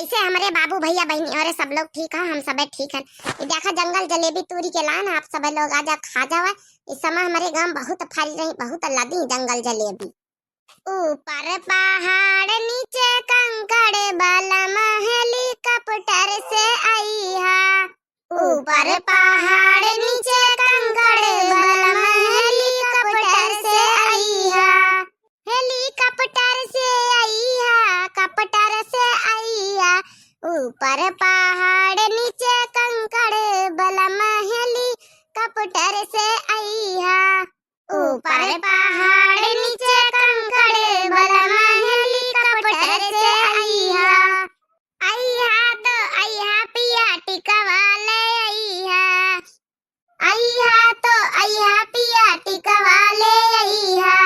कैसे हमारे बाबू भैया बहनी और सब लोग ठीक है? हम सब ठीक है। ये देखा जंगल जलेबी तूरी के लान, आप सब लोग आजा खा जावा। इस समय हमारे गांव बहुत फैल रही, बहुत लगी जंगल जलेबी। ऊपर पहाड़ नीचे कंकड़ वाला महली कपटर से आई है। ऊपर पहाड़ नीचे कंकड़ वाला महली कपटर से आई है। हेलीकॉप्टर से आई है, कपटर से आई है। ऊपर पहाड़ नीचे कंकड़ वाला महली कपटर से आई है। ऊपर पहाड़ नीचे कंकड़ वाला महली कपटर से आई है। आई है तो आई है पिया टिकवा ले आई है। आई है तो आई है पिया टिकवा ले आई है।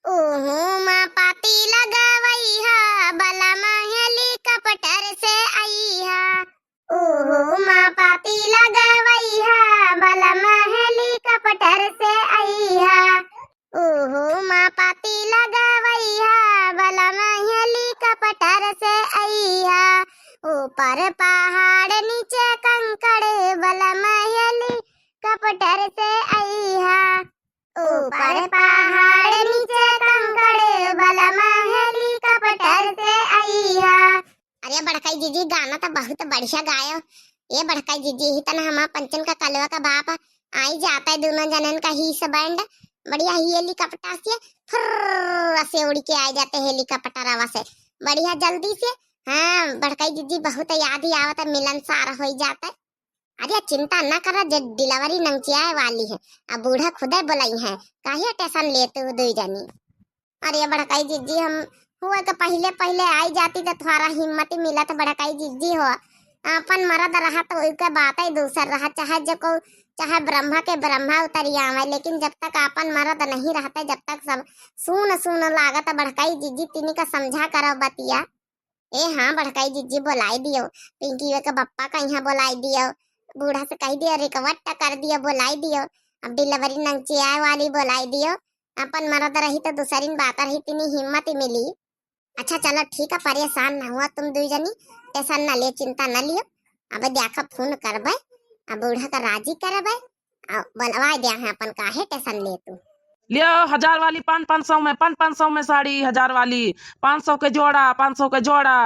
ओहो माँ पाती लगावई है, बला महली कपटर से आई है। ओहो माँ पाती लगावई है, बला महली कपटर से आई है। ओहो माँ पाती लगावई है, बला महली कपटर से आई है। ऊपर पहाड़ नीचे कंकड़ बला महली कपटर से आई है। ऊपर पहाड़ नीचे कंकड़ वाला महली कपटर से आई है। अरे बड़काई जीजी गाना तो बहुत बढ़िया गायो। ये बड़काई जीजी ही तना हमारा पंचन का कलवा का बाप आई जाता है, दोनों जनन का ही सब बैंड बढ़िया ही हेलीकॉप्टर से फुर्र से उड़ के आ जाते हेलीकॉप्टर आवा से बढ़िया जल्दी से। हाँ बड़काई जीजी बहुत याद ही आवत, मिलन सारा हो जाता है। अरे चिंता न करो, जो डिलीवरी नंचिया वाली है, अब बूढ़ा खुदे बुलाई है, काहे टेंशन लेते हो दो जनी। अरे बड़काई जीजी हम हुआ तो पहले पहले आई जाती तो थोड़ा हिम्मत मिला तो बड़काई जीजी हो अपन मरद रहा तो उसका बात ही दूसर रहा, चाहे जो को चाहे ब्रह्मा के ब्रह्मा उतरी आवे, लेकिन जब तक अपन मरद नहीं रहते जब तक सब सुन सुन लागत। बड़काई जीजी तिनी का समझा करो बतिया। ए हाँ बड़काई जीजी बुलाई दियो, पिंकी वे का बप्पा का यहाँ बुलाई दियो, बूढ़ा से कह दियो रिकवट कर दियो बुलाई दियो, अब डिलीवरी नंचिया वाली बुलाई दियो। अपन मरद रही तो दूसरी बात रही, इतनी हिम्मत मिली। अच्छा चलो ठीक है, परेशान ना हुआ तुम दो जनी, टेंशन न ले, चिंता न लियो। अब देखा फोन करबे, अब बूढ़ा का राजी करबे, बनवा दिया है अपन, काहे टेंशन ले तू। लियो 1000 वाली 500 में 500 में साड़ी, 1000 वाली 500 के जोड़ा, 500 के जोड़ा।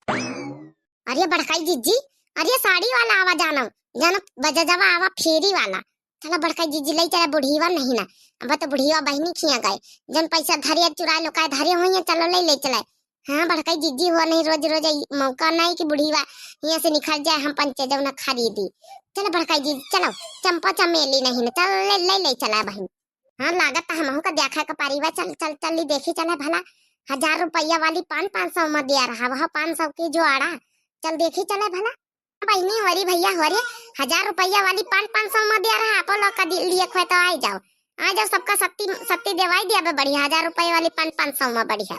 अरे बड़काई जीजी, अरे साड़ी वाला आवा जानो जानो बजजवा आवा फेरी वाला। चला बड़काई जीजी ले चला, बुढ़ीवा नहीं ना, अब तो बुढ़ीवा बहनी खिया गए, जन पैसा धरिया चुरा लो का धरे हो, चलो ले चले। हाँ बड़काई जीजी हुआ नहीं, रोज रोज मौका नहीं कि बुढ़ीवा यहाँ से निकल जाए, हम पंचे जब न खरीदी। चलो बड़काई जीजी चलो, चंपा चमेली नहीं ना, चल ले चला बहन। हाँ लागत हम का देखा का परिवार, चल चल चल देखी चला भला। 1000 रुपया वाली 500 में दिया रहा, वह 500 की जोड़ा, चल देखी चले भला। बहनी हरी भैया हरे 1000 रुपया वाली 500 में दिया रहा, आप लोग का लिए खोए तो आ जाओ सबका सत्ती सत्ती देवाई दिया बढ़िया, 1000 रुपया वाली 500 में बढ़िया।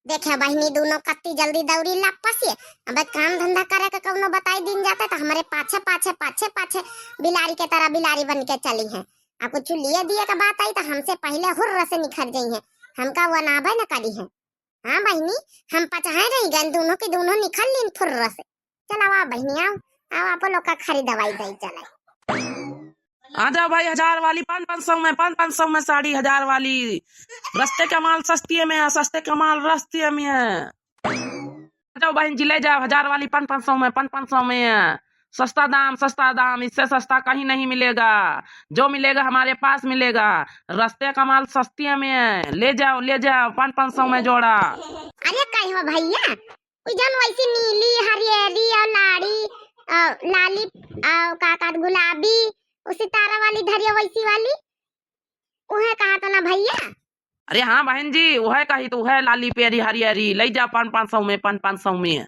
देखा बहनी दोनों कत्ती जल्दी दौड़ी लापसी, अब काम धंधा करे का कौनो बताई दिन जाता तो हमारे पाछे पाछे पाछे पाछे बिलारी के तरह बिलारी बन के चली है। अब कुछ लिए दिए का बात आई तो हमसे पहले हुर्र से निखर गई है, हमका वो नाभे न करी है। हाँ बहनी हम पचाए रही गए, दोनों की दोनों निकल लीन फुर्र से। चला वाह बहनी आओ आप लोग का खरीदवाई दई चला। आ जाओ भाई, 1000 वाली 500 में 500 में साड़ी, 1000 वाली। रस्ते का माल सस्ती में है, सस्ते का माल रस्ते में है। आ जाओ बहन जी ले जाओ, 1000 वाली 500 में 500 में है। सस्ता दाम, इससे सस्ता कहीं नहीं मिलेगा, जो मिलेगा हमारे पास मिलेगा। रस्ते का माल सस्ती में है, ले जाओ 500 में जोड़ा। अरे कहीं हो भैया, जन वैसी नीली हरियरी और लाली काका गुलाबी उसी तारा वाली धरिया वैसी वाली उहे कहा तो ना भैया। अरे हाँ बहन जी वह कही तो है, लाली पेरी हरियरी ले जाओ 500 में 500 में।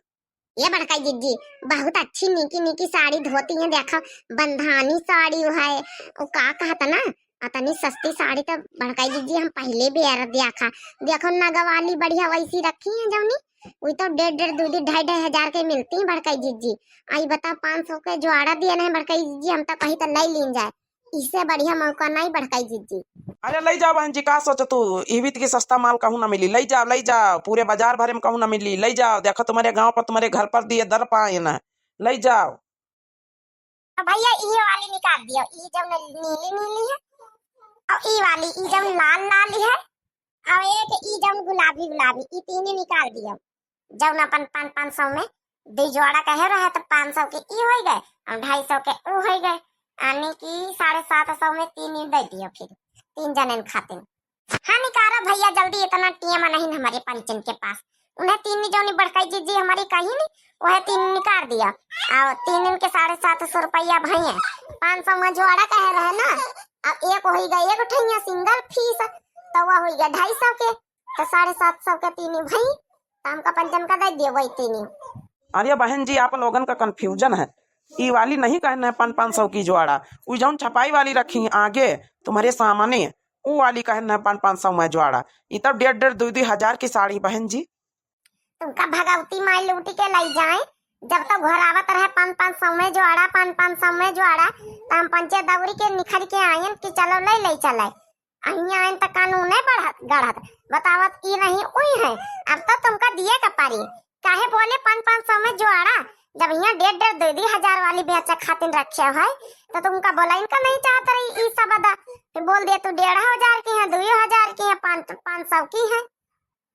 ये बड़काई जीजी बहुत अच्छी निकी निकी साड़ी धोती है, देखो बंधानी साड़ी है, वो का कहता ना अतनी सस्ती साड़ी तो बड़काई जीजी हम पहले भी यार देखो नगवाली बढ़िया वैसी रखी है जौनी, वही तो 1.5 2.5 हजार के मिलती है बड़काई जीजी। आई बता 500 के जोड़ा दिया नहीं बड़काई जीजी, हम तो कहीं तो ले लीन जाए। इससे बढ़िया मौका नहीं बड़काई जीजी। अरे ले जाओ बहन जी, का सोचो तू इवित की सस्ता माल कहूँ ना मिली, ले जाओ पूरे बाजार भरे में कहूँ ना मिली, ले जाओ। देखो तुम्हारे गांव पर तुम्हारे घर पर दिए दर पाए ना, ले जाओ। भैया ये वाली निकाल दियो, ये जब नीली नीली है और ये वाली ये जब लाल लाल है और एक ई जब गुलाबी गुलाबी, ये तीनों निकाल दियो। जब अपन 500 में दो जोड़ा कहे रहे तो 500 के ई हो गए और 250 के वो हो गए, यानी कि 750 में तीन ही दे दियो, फिर 3 जने खाते। हाँ निकालो भैया जल्दी, इतना टीएम नहीं हमारे पंचन के पास, उन्हें 3 जोनी बड़काई जीजी हमारी कहीं नहीं, वह 3 निकाल दिया और 3 के 750 रुपया भैया 500 में जोड़ा कहे रहे ना, अब एक हो गया एक उठैया सिंगल फीस तो वह हो गया 250 के, तो 750 के 3 भाई तो हमका पंचन का दे दियो वही 3। अरे बहन जी आप लोगन का कंफ्यूजन है, ई वाली नहीं कहना है 500 की जोड़ा, वो जो छपाई वाली रखी आगे तुम्हारे सामने वो वाली कहना है 500 में जोड़ा, ये तब 1.5 2 हजार की साड़ी बहन जी। तुमका भगवती माई लूटी के लाई जाए, जब तक घर आवत रहे 500 में जोड़ा 500 में जोड़ा, तो हम पंचे दौरी के निखर के आयन कि चलो ले ले चले, अहिया आयन तक कानून नहीं गढ़त बतावत ई नहीं उई है। अब तो तुमका दिए का पारी काहे बोले 500 में जोड़ा, जब यहाँ 1.5 2 हजार वाली बेचा खातिर रखे है तो तुमका बोला इनका नहीं चाहता रही ई सब अदा, फिर बोल दिया तू 1.5 की है 2 हजार की है 500 की है।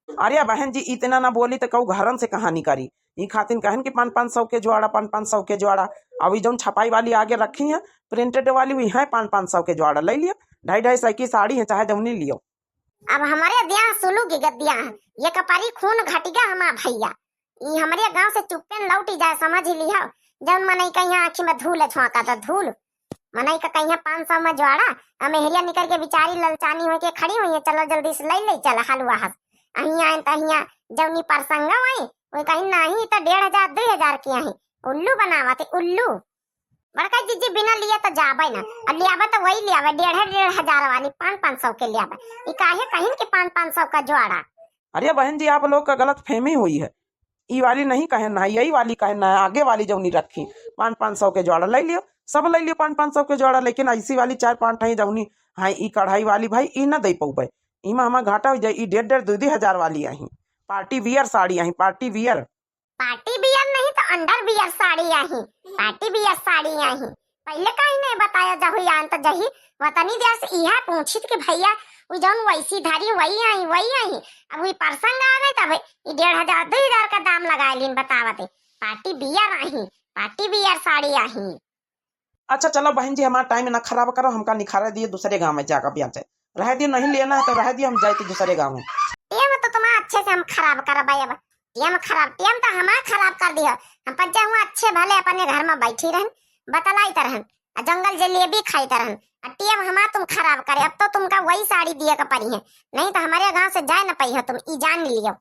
अरे बहन जी इतना ना बोली तो कहू घरन से कहानी करी, ये खातिन कहन कि 500 के जोड़ा 500 के जोड़ा, अभी जो छपाई वाली आगे रखी है प्रिंटेड वाली हुई है 500 के जोड़ा ले लियो, 250 की साड़ी है चाहे जमनी लियो। अब हमारे दिया सुलू की गद्दिया है, ये कपारी खून घटिगा हमारा भैया, ये हमारे गांव से चुप्पे लौटी जाए समझ लिया। जब मनई कहीं आँखी में धूल झोंका तो धूल मनई का कहीं 500 में जोड़ा, मेहरिया निकल के बिचारी ललचानी हो के खड़ी हुई है, चलो जल्दी से ले चल हलवा हस अहिया तहिया जवनी प्रसंग आई वो कहीं नहीं तो 1.5 2 हजार की आई उल्लू बनावा थे उल्लू बड़का जीजी बिना लिए तो जाबे ना, अब लियाबे तो वही लियाबे 1.5 हजार वाली 500 के लियाबे, ये काहे कहीं के 500 का जोड़ा। अरे बहन जी आप लोग का गलत फहमी हुई है, ई वाली नहीं कहना है, यही वाली कहना है, आगे वाली जौनी रखी 500 के जोड़ा ले लियो, सब ले लियो 500 के जोड़ा, लेकिन ऐसी वाली 4-5 है जौनी हाँ ई कढ़ाई वाली भाई ई ना दे पौबे, इमा हमारा घाटा हो जाए। ई 1.5 2 हजार वाली I party wear sari I, party wear नहीं तो अंडर वियर साड़ी आई, पार्टी वियर साड़ी आई, पहले कहीं नहीं बताया जहु यान तो जही वतनी देर से इहा पूछित कि भैया वो जौन वैसी धारी वही आई, अब वही प्रसंग आ गए तब 1.5 2 हजार का दाम लगा लीन बतावते, पार्टी वियर साड़ी आई। अच्छा चलो बहन जी हमारा टाइम ना खराब करो, हमका निखारा दिए दूसरे गाँव में जाकर ब्याह से रह दियो, नहीं लेना है तो रह दियो, हम जाए तो दूसरे गाँव में। टेम तो तुम्हारा अच्छे से हम खराब कर भाई, टेम तो हमारा खराब कर दिया, हम पंचा हुआ अच्छे भले अपने घर में बैठी रहन बतलाई तरहन जंगल जलेबी खाई तरहन, टेम हमारा तुम खराब करे, अब तो तुमका वही साड़ी दिए का पड़ी है, नहीं तो हमारे गांव से जाए न पाई है तुम ई जान लियो।